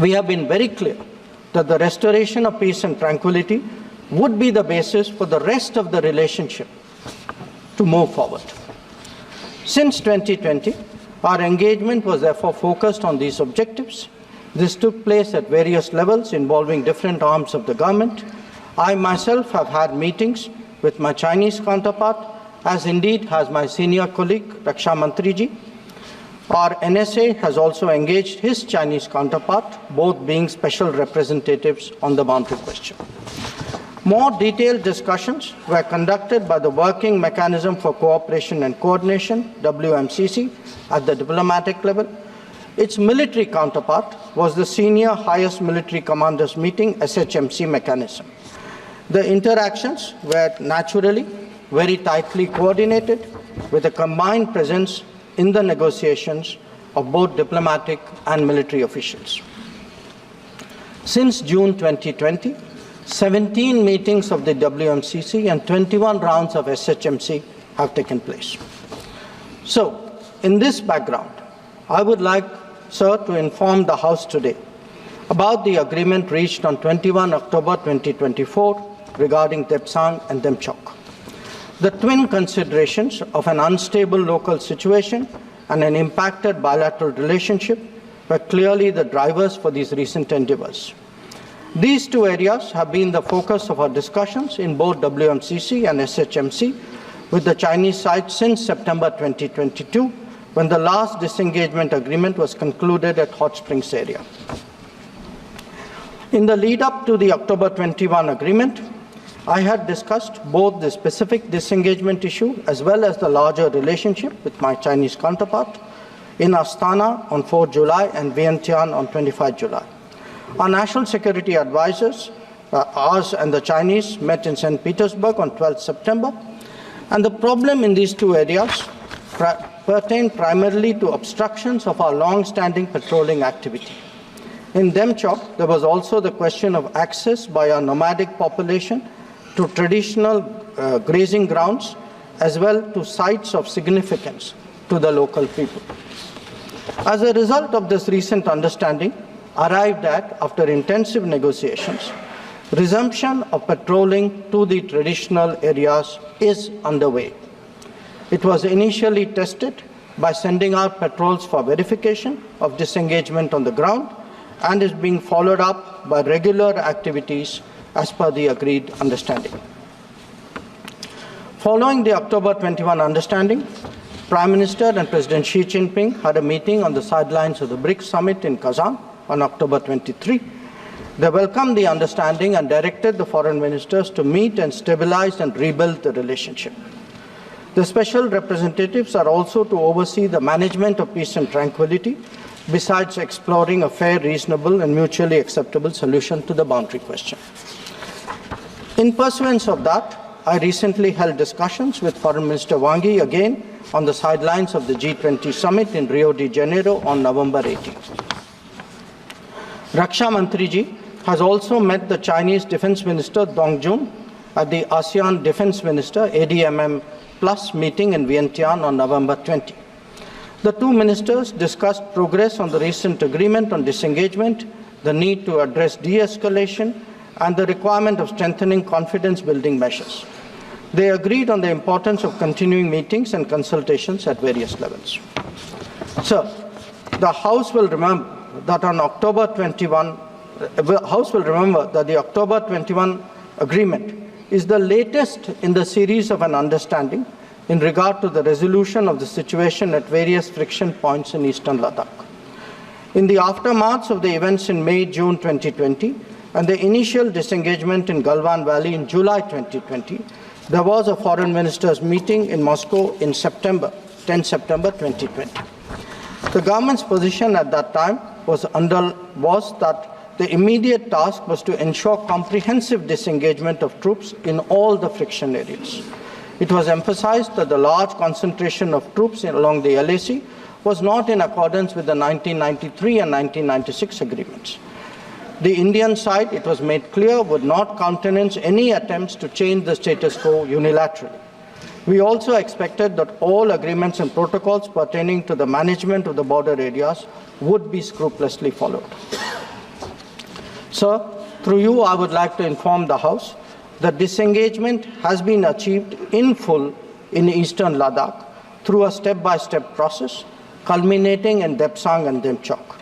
We have been very clear that the restoration of peace and tranquility would be the basis for the rest of the relationship to move forward. Since 2020, our engagement was therefore focused on these objectives. This took place at various levels involving different arms of the government. I myself have had meetings with my Chinese counterpart, as indeed has my senior colleague, Raksha Mantriji. Our NSA has also engaged his Chinese counterpart, both being special representatives on the boundary question. More detailed discussions were conducted by the Working Mechanism for Cooperation and Coordination, WMCC, at the diplomatic level. Its military counterpart was the Senior Highest Military Commanders Meeting, SHMC mechanism. The interactions were naturally very tightly coordinated with a combined presence in the negotiations of both diplomatic and military officials. Since June 2020, 17 meetings of the WMCC and 21 rounds of SHMC have taken place. So, in this background, I would like, sir, to inform the House today about the agreement reached on 21 October 2024 regarding Depsang and Demchok. The twin considerations of an unstable local situation and an impacted bilateral relationship were clearly the drivers for these recent endeavors. These two areas have been the focus of our discussions in both WMCC and SHMC with the Chinese side since September 2022, when the last disengagement agreement was concluded at Hot Springs area. In the lead up to the October 21 agreement, I had discussed both the specific disengagement issue as well as the larger relationship with my Chinese counterpart in Astana on 4 July and Vientiane on 25 July. Our national security advisors, ours and the Chinese, met in St. Petersburg on 12 September, and the problem in these two areas pertained primarily to obstructions of our long-standing patrolling activity. In Demchok, there was also the question of access by our nomadic population to traditional grazing grounds, as well to sites of significance to the local people. As a result of this recent understanding, arrived at, after intensive negotiations, resumption of patrolling to the traditional areas is underway. It was initially tested by sending out patrols for verification of disengagement on the ground and is being followed up by regular activities as per the agreed understanding. Following the October 21 understanding, Prime Minister and President Xi Jinping had a meeting on the sidelines of the BRICS summit in Kazan on October 23. They welcomed the understanding and directed the foreign ministers to meet and stabilize and rebuild the relationship. The special representatives are also to oversee the management of peace and tranquility, besides exploring a fair, reasonable, and mutually acceptable solution to the boundary question. In pursuance of that, I recently held discussions with Foreign Minister Wang Yi again on the sidelines of the G20 summit in Rio de Janeiro on November 18. Raksha Mantriji has also met the Chinese Defense Minister Dong Jun at the ASEAN Defense Minister ADMM Plus meeting in Vientiane on November 20. The two ministers discussed progress on the recent agreement on disengagement, the need to address de-escalation, and the requirement of strengthening confidence-building measures. They agreed on the importance of continuing meetings and consultations at various levels. Sir, the House will remember that on October 21, the House will remember that the October 21 agreement is the latest in the series of an understanding in regard to the resolution of the situation at various friction points in eastern Ladakh. In the aftermath of the events in May-June 2020 and the initial disengagement in Galwan Valley in July 2020, there was a foreign ministers meeting in Moscow in September, 10 September 2020. The government's position at that time was that the immediate task was to ensure comprehensive disengagement of troops in all the friction areas. It was emphasized that the large concentration of troops along the LAC was not in accordance with the 1993 and 1996 agreements. The Indian side, it was made clear, would not countenance any attempts to change the status quo unilaterally. We also expected that all agreements and protocols pertaining to the management of the border areas would be scrupulously followed. Sir, through you, I would like to inform the House that disengagement has been achieved in full in eastern Ladakh through a step-by-step process culminating in Depsang and Demchok.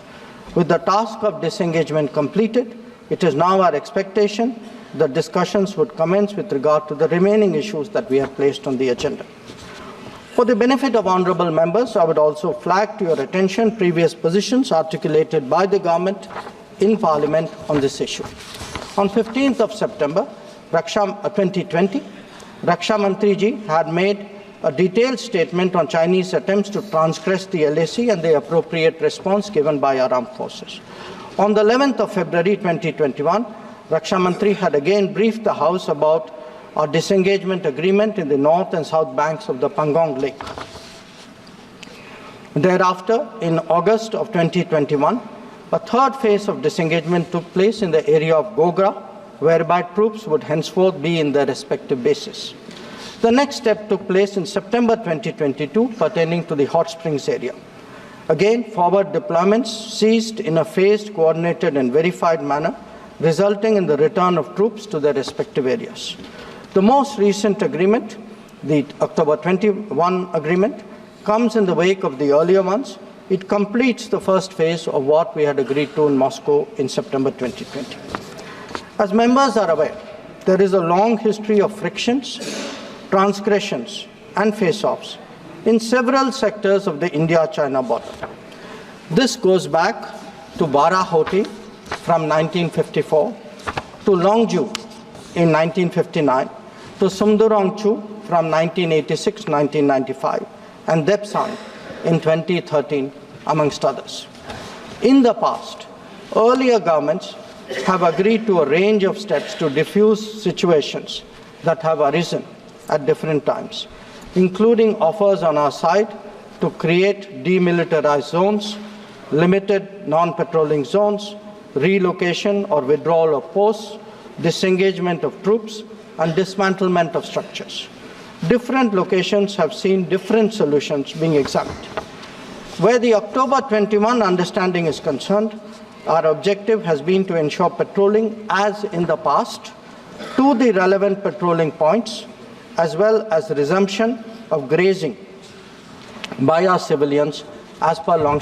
With the task of disengagement completed, it is now our expectation that discussions would commence with regard to the remaining issues that we have placed on the agenda. For the benefit of honourable members, I would also flag to your attention previous positions articulated by the government in Parliament on this issue. On 15th of September 2020, Raksha Mantri ji had made a detailed statement on Chinese attempts to transgress the LAC and the appropriate response given by our armed forces. On the 11th of February 2021, Raksha Mantri had again briefed the House about our disengagement agreement in the north and south banks of the Pangong Lake. Thereafter, in August of 2021, a third phase of disengagement took place in the area of Gogra, whereby troops would henceforth be in their respective bases. The next step took place in September 2022 pertaining to the Hot Springs area. Again, forward deployments ceased in a phased, coordinated and verified manner, resulting in the return of troops to their respective areas. The most recent agreement, the October 21 agreement, comes in the wake of the earlier ones. It completes the first phase of what we had agreed to in Moscow in September 2020. As members are aware, there is a long history of frictions, transgressions and face-offs in several sectors of the India-China border. This goes back to Barahoti from 1954, to Longju in 1959, to Sumdurongchu from 1986-1995, and Depsang in 2013, amongst others. In the past, earlier governments have agreed to a range of steps to diffuse situations that have arisen at different times, including offers on our side to create demilitarized zones, limited non-patrolling zones, relocation or withdrawal of posts, disengagement of troops, and dismantlement of structures. Different locations have seen different solutions being examined. Where the October 21 understanding is concerned, our objective has been to ensure patrolling as in the past to the relevant patrolling points, as well as resumption of grazing by our civilians as per long